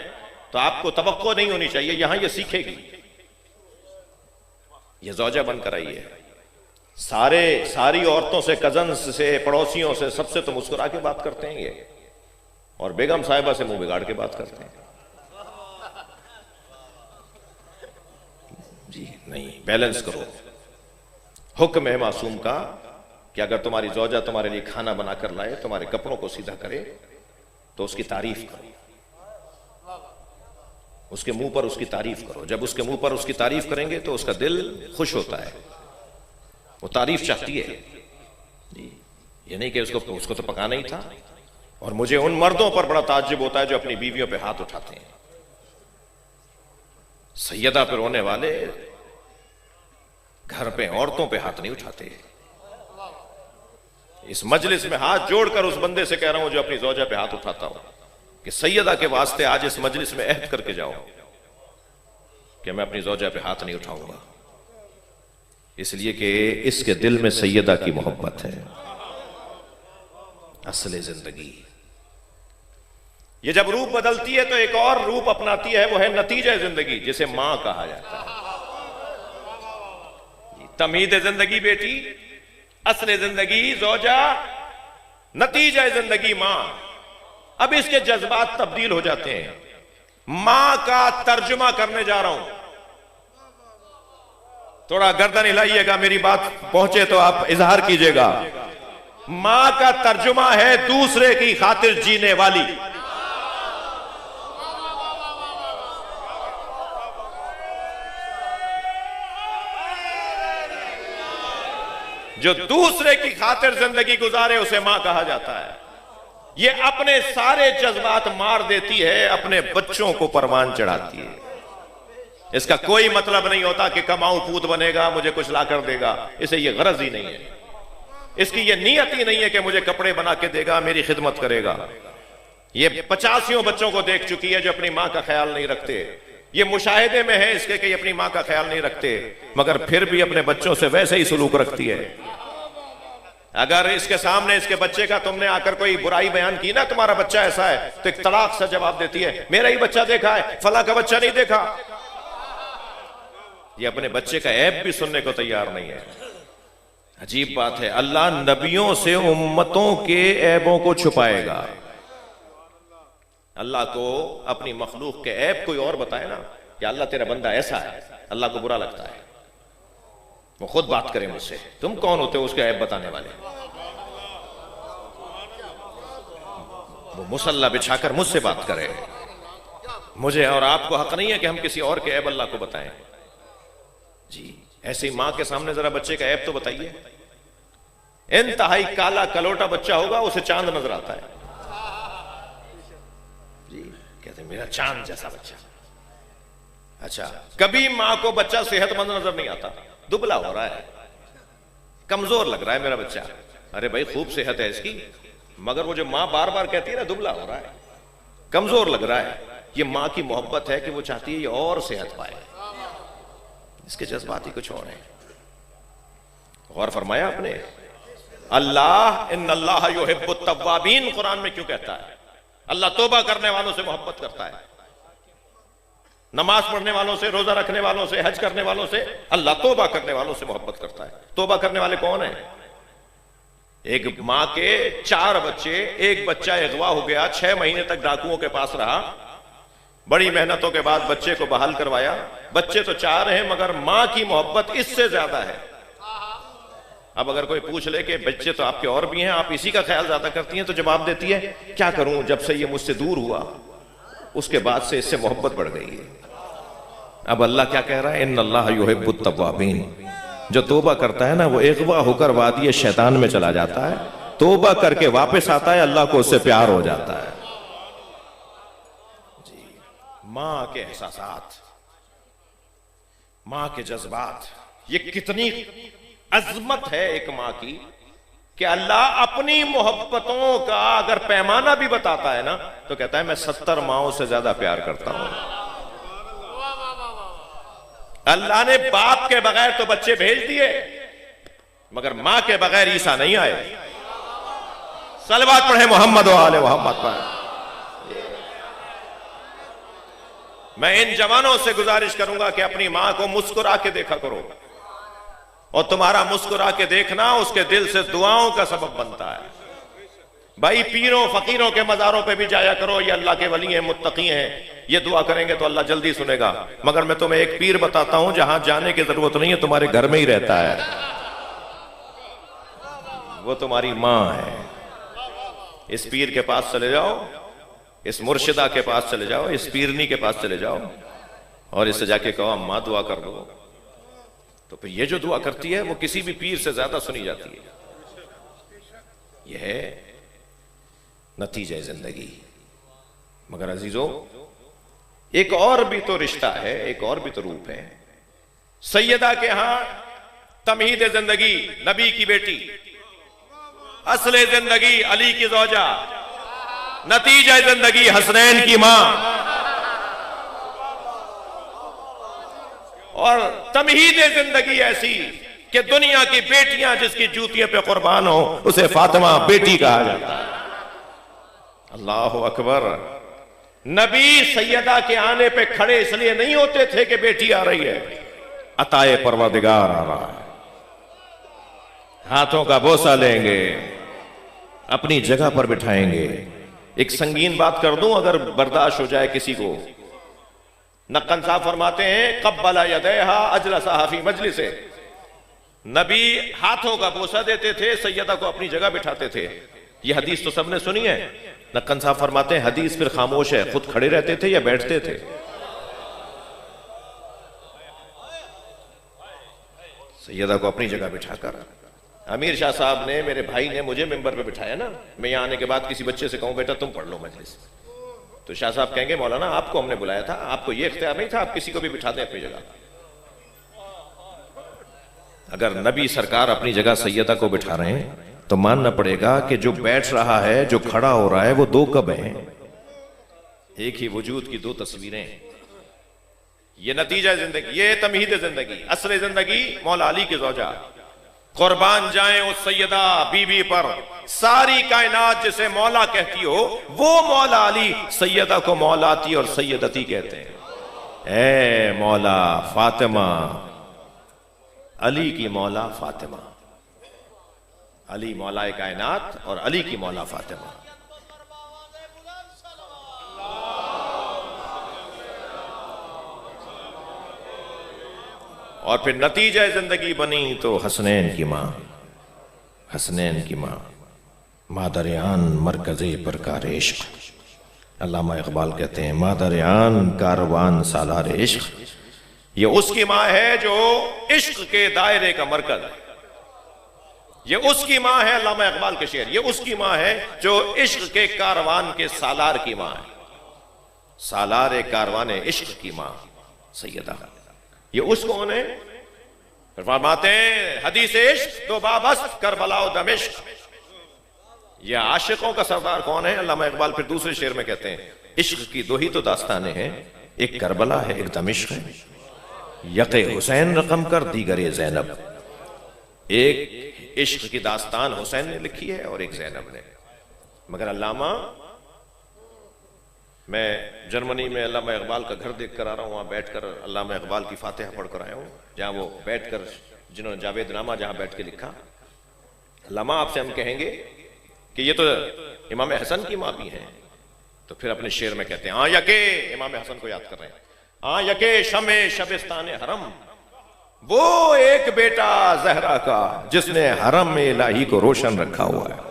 तो आपको तवक्को नहीं होनी चाहिए, यहां ये सीखेगी। ये ज़ौजा बनकर आई है। सारी औरतों से, कजन्स से, पड़ोसियों से, सबसे तो मुस्कुरा के बात करते हैं ये, और बेगम साहिबा से मुंह बिगाड़ के बात करते हैं जी। नहीं, बैलेंस करो। हुक्म है मासूम का कि अगर तुम्हारी ज़ौजा तुम्हारे लिए खाना बनाकर लाए, तुम्हारे कपड़ों को सीधा करे, तो उसकी तारीफ करो, उसके मुंह पर उसकी तारीफ करो। जब उसके मुंह पर उसकी तारीफ करेंगे तो उसका दिल खुश होता है, वो तारीफ चाहती है जी। ये नहीं कि उसको तो पकाना ही था। और मुझे उन मर्दों पर बड़ा ताज्जुब होता है जो अपनी बीवियों पे हाथ उठाते हैं। सैयदा पे रोने वाले घर पे औरतों पे हाथ नहीं उठाते। इस मजलिस में हाथ जोड़कर उस बंदे से कह रहा हूं जो अपनी ज़ौजा पे हाथ उठाता हूं कि सैयदा के वास्ते आज इस मजलिस में अहद करके जाओ कि मैं अपनी ज़ौजा पे हाथ नहीं उठाऊंगा, इसलिए कि इसके दिल में सैयदा की मोहब्बत है। असली जिंदगी ये जब रूप बदलती है तो एक और रूप अपनाती है, वो है नतीजा जिंदगी, जिसे मां कहा जाता है। तमहीद जिंदगी बेटी, असले जिंदगी ज़ौजा, नतीजा जिंदगी मां। अब इसके जज्बात तब्दील हो जाते हैं। मां का तर्जुमा करने जा रहा हूं, थोड़ा गर्दन हिलाइएगा, मेरी बात पहुंचे तो आप इजहार कीजिएगा। मां का तर्जुमा है दूसरे की खातिर जीने वाली। जो दूसरे की खातिर जिंदगी गुजारे उसे मां कहा जाता है। ये अपने सारे जज्बात मार देती है, अपने बच्चों को परवान चढ़ाती है। इसका कोई मतलब नहीं होता कि कमाऊं पूत बनेगा, मुझे कुछ ला कर देगा, इसे ये गरज ही नहीं है। इसकी ये नीयत ही नहीं है कि मुझे कपड़े बना के देगा, मेरी खिदमत करेगा। ये 85 बच्चों को देख चुकी है जो अपनी मां का ख्याल नहीं रखते। ये मुशाहिदे में है इसके कि अपनी मां का ख्याल नहीं रखते, मगर फिर भी अपने बच्चों से वैसे ही सलूक रखती है। अगर इसके सामने इसके बच्चे का तुमने आकर कोई बुराई बयान की ना, तुम्हारा बच्चा ऐसा है, तो एक तड़ाक सा जवाब देती है, मेरा ही बच्चा देखा है, फला का बच्चा नहीं देखा। ये अपने बच्चे का ऐब भी सुनने को तैयार नहीं है। अजीब बात है, अल्लाह नबियों से उम्मतों के ऐबों को छुपाएगा। अल्लाह को अपनी मखलूक के ऐब कोई और बताए ना, या अल्लाह तेरा बंदा ऐसा है, अल्लाह को बुरा लगता है। वो खुद बात करे मुझसे, तुम कौन होते हो उसके ऐब बताने वाले? वो मुसल्ला बिछाकर मुझसे बात करे। मुझे और आपको हक नहीं है कि हम किसी और के ऐब अल्लाह को बताएं। जी, ऐसी मां के सामने जरा बच्चे का ऐब तो बताइए। इंतहाई काला कलोटा बच्चा होगा, उसे चांद नजर आता है। जी, कहते मेरा चांद जैसा बच्चा। अच्छा, कभी मां को बच्चा सेहतमंद नजर नहीं आता, दुबला हो रहा है, कमजोर लग रहा है मेरा बच्चा। अरे भाई खूब सेहत है इसकी, मगर वो जो मां बार बार कहती है ना दुबला हो रहा है, कमजोर लग रहा है, ये मां की मोहब्बत है कि वो चाहती है ये और सेहत पाए। इसके जज्बात ही कुछ और है। गौर फरमाया आपने, अल्लाह इन्नल्लाह युहिब्बुत तव्वाबीन कुरान में क्यों कहता है? अल्लाह तौबा करने वालों से मोहब्बत करता है। नमाज पढ़ने वालों से, रोजा रखने वालों से, हज करने वालों से, अल्लाह तौबा करने वालों से मोहब्बत करता है। तौबा करने वाले कौन है? एक मां के 4 बच्चे, एक बच्चा अगवा हो गया, 6 महीने तक डाकुओं के पास रहा, बड़ी मेहनतों के बाद बच्चे को बहाल करवाया। बच्चे तो 4 हैं, मगर मां की मोहब्बत इससे ज्यादा है। अब अगर कोई पूछ ले कि बच्चे तो आपके और भी हैं, आप इसी का ख्याल ज्यादा करती हैं, तो जवाब देती है, क्या करूं, जब से ये मुझसे दूर हुआ उसके बाद से इससे मोहब्बत बढ़ गई है। अब अल्लाह क्या कह रहा है? इन्नल्लाह युहिब्बुत तव्वाबीन। जो तौबा करता है ना, वो अगवा होकर वादी शैतान में चला जाता है, तौबा करके वापस आता है, अल्लाह को उससे प्यार हो जाता है। जी, मां के एहसासात, मां के जज्बात, ये कितनी अजमत है एक मां की कि अल्लाह अपनी मोहब्बतों का अगर पैमाना भी बताता है ना, तो कहता है मैं 70 माओं से ज्यादा प्यार करता हूं। अल्लाह ने बाप के बगैर तो बच्चे भेज दिए, मगर मां के बगैर ईसा नहीं आए। सलवात पढ़े मोहम्मद व आले मोहम्मद पर। मैं इन जवानों से गुजारिश करूंगा कि अपनी मां को मुस्कुरा के देखा करो, और तुम्हारा मुस्कुरा के देखना उसके दिल से दुआओं का सबब बनता है। भाई पीरों फकीरों के मजारों पे भी जाया करो, ये अल्लाह के वली हैं, मुत्तकी हैं, ये दुआ करेंगे तो अल्लाह जल्दी सुनेगा। मगर मैं तुम्हें एक पीर बताता हूं जहां जाने की जरूरत नहीं है, तुम्हारे घर में ही रहता है, वो तुम्हारी मां है। इस पीर के पास चले जाओ, इस मुर्शिदा के पास चले जाओ, इस पीरनी के पास चले जाओ, और इससे जाके कहो अम्मा दुआ कर दो, तो फिर ये जो दुआ करती है वो किसी भी पीर से ज्यादा सुनी जाती है। यह है नतीजा जिंदगी। मगर अजीजों, एक और भी तो रिश्ता है, एक और भी तो रूप है। सैयदा के यहां तमहीद जिंदगी नबी की बेटी, असले जिंदगी अली की ज़ौजा, नतीजा जिंदगी हसनैन की मां, और तमहीद जिंदगी ऐसी कि दुनिया की बेटियां जिसकी जूतियों पे कुर्बान हो उसे फातिमा बेटी कहा जाता है। अल्लाह अकबर। नबी सैयदा के आने पे खड़े इसलिए नहीं होते थे कि बेटी आ रही है, अताए परवरदिगार आ रहा है। हाथों का बोसा लेंगे, अपनी जगह पर बिठाएंगे। एक संगीन बात कर दूं अगर बर्दाश्त हो जाए किसी को। नक्कन साहब फरमाते हैं कब्बला यदैहा अजलसा फी मजलिसे, नबी हाथों का बोसा देते थे, सैयदा को अपनी जगह बिठाते थे। ये हदीस तो सबने सुनी है। नक्कन साहब फरमाते हैं हदीस फिर खामोश है, खुद खड़े रहते थे या बैठते थे? सैयदा को अपनी जगह बिठाकर। अमीर शाह साहब ने, मेरे भाई ने मुझे मिंबर पे बिठाया ना, मैं यहां आने के बाद किसी बच्चे से कहूं बेटा तुम पढ़ लो मजलिस, तो शाह साहब कहेंगे मौलाना आपको हमने बुलाया था, आपको ये इख्तियार नहीं था, आप किसी को भी बिठा दें अपनी जगह। अगर नबी सरकार अपनी जगह सैयदा को बिठा रहे हैं तो मानना पड़ेगा कि जो बैठ रहा है, जो खड़ा हो रहा है, वो दो कब हैं, एक ही वजूद की दो तस्वीरें। ये नतीजा जिंदगी, ये तमहीद जिंदगी। असर जिंदगी मौला अली की ज़ौजा, कुर्बान जाएं उस सैयदा बीबी पर, सारी कायनात जिसे मौला कहती हो वो मौला अली सैयदा को मौलाती और सैयदती कहते हैं। ए मौला फातिमा, अली की मौला फातिमा, अली मौलाए कायनात और अली की मौला फातिमा। और फिर नतीजा जिंदगी बनी तो हसनैन की मां, हसनैन की मां, मादर-ए-आन मरकज़े परकार इश्क। अल्लामा इकबाल कहते हैं मादर-ए-आन कारवान सालार इश्क, ये उसकी मां है जो इश्क के दायरे का मरकज है। ये उसकी मां है, अल्लामा इकबाल के शेर, ये उसकी मां है जो इश्क के कारवान के सालार की मां है। सालार कारवान इश्क की मां सैयदा, ये उस कौन है? फरमाते हैं हदीस इश्क तो बाबस्त करबला दमिश्क, ये आशिकों का सरदार कौन है? अल्लामा इकबाल फिर दूसरे शेर में कहते हैं इश्क की दो ही तो दास्तानें हैं, एक करबला है एक दमिश्क है। यक़े हुसैन रकम कर दीगर ज़ैनब, एक इश्क की दास्तान हुसैन ने लिखी है और एक ज़ैनब ने। मगर अल्लामा, मैं जर्मनी में अल्लामा इकबाल का घर देख कर आ रहा हूँ, वहाँ बैठकर अल्लामा इकबाल की फातिहा पढ़ कर आया हूँ, जहाँ वो बैठकर, जिन्होंने जावेद नामा जहाँ बैठ के लिखा। अल्लामा आपसे हम कहेंगे कि ये तो इमाम हसन की माँ भी हैं, तो फिर अपने शेर में कहते हैं हाँ यके, इमाम हसन को याद कर रहे हैं, हाँ यके शमे शबिस्तान हरम, वो एक बेटा जहरा का जिसने हरम में इलाही को रोशन रखा हुआ है।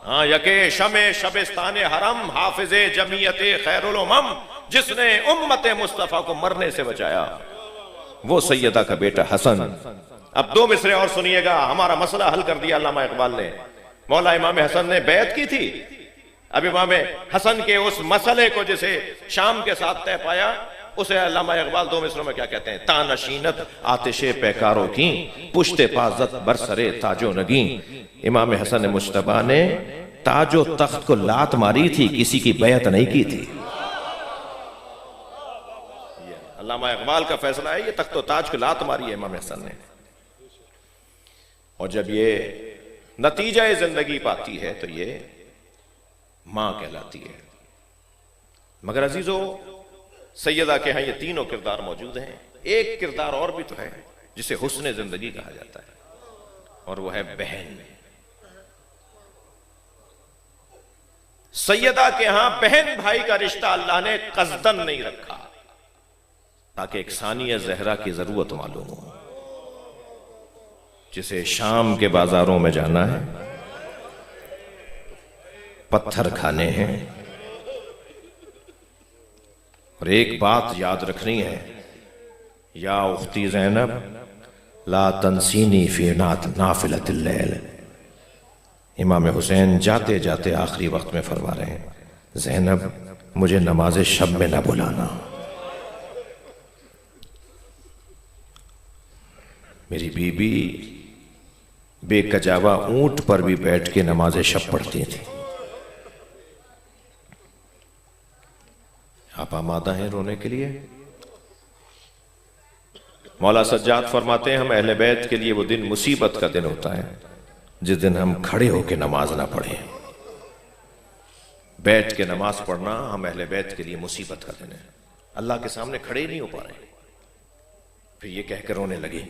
हाँ यके शमे शबिस्तान हरम हाफिजे जमीयत खैरुल उमम, जिसने उम्मत मुस्तफा को मरने से बचाया, वो सैयदा का बेटा हसन। अब दो मिसरे और सुनिएगा, हमारा मसला हल कर दिया अल्लामा इकबाल ने। मौला इमाम हसन ने बैत की थी, अब इमाम हसन के उस मसले को जिसे शाम के साथ तय पाया, उसे अल्लामा इकबाल दो मिसरों में क्या कहते हैं? तानशीनत आतिशे पैकारों की पुश्ते पाजत बरसरे ताजो नगी। इमाम हसन मुश्तबा ने ताजो तख्त को लात मारी थी, किसी की बैत नहीं की थी। अल्लामा इकबाल का फैसला है, ये तख्त ताज को लात मारी है इमाम हसन ने। और जब ये नतीजा जिंदगी पाती है तो ये मां कहलाती है। मगर अजीजों, सैयदा के यहां ये तीनों किरदार मौजूद हैं। एक किरदार और भी तो है जिसे हुस्न जिंदगी कहा जाता है, और वो है बहन। सैयदा के यहां बहन भाई का रिश्ता अल्लाह ने कसदन नहीं रखा, ताकि एक सानिया जहरा की जरूरत मालूम हो। जिसे शाम के बाजारों में जाना है, पत्थर खाने हैं, और एक बात याद रखनी है, या उख्ती ज़ैनब ला तंसीनी फी नाफिलतिल लैल। इमाम हुसैन जाते जाते आखिरी वक्त में फरमा रहे हैं, ज़ैनब मुझे नमाज शब में ना बुलाना। मेरी बीबी बेकजावा ऊंट पर भी बैठ के नमाज शब पढ़ती थी। आप आमादा हैं रोने के लिए? मौला सज्जाद फरमाते हैं, हम अहले बैत के लिए वो दिन मुसीबत का दिन होता है जिस दिन हम खड़े होकर नमाज ना पढ़ें। बैठ के नमाज पढ़ना हम अहले बैत के लिए मुसीबत का दिन है। अल्लाह के सामने खड़े ही नहीं हो पा रहे। फिर ये कहकर रोने लगे।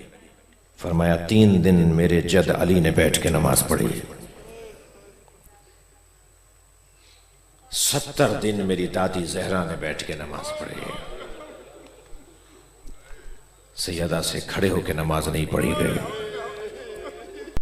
फरमाया 3 दिन मेरे जद अली ने बैठ के नमाज पढ़ी, 70 दिन मेरी दादी जहरा ने बैठ के नमाज पढ़ी। सैयदा से खड़े होकर नमाज नहीं पढ़ी गई।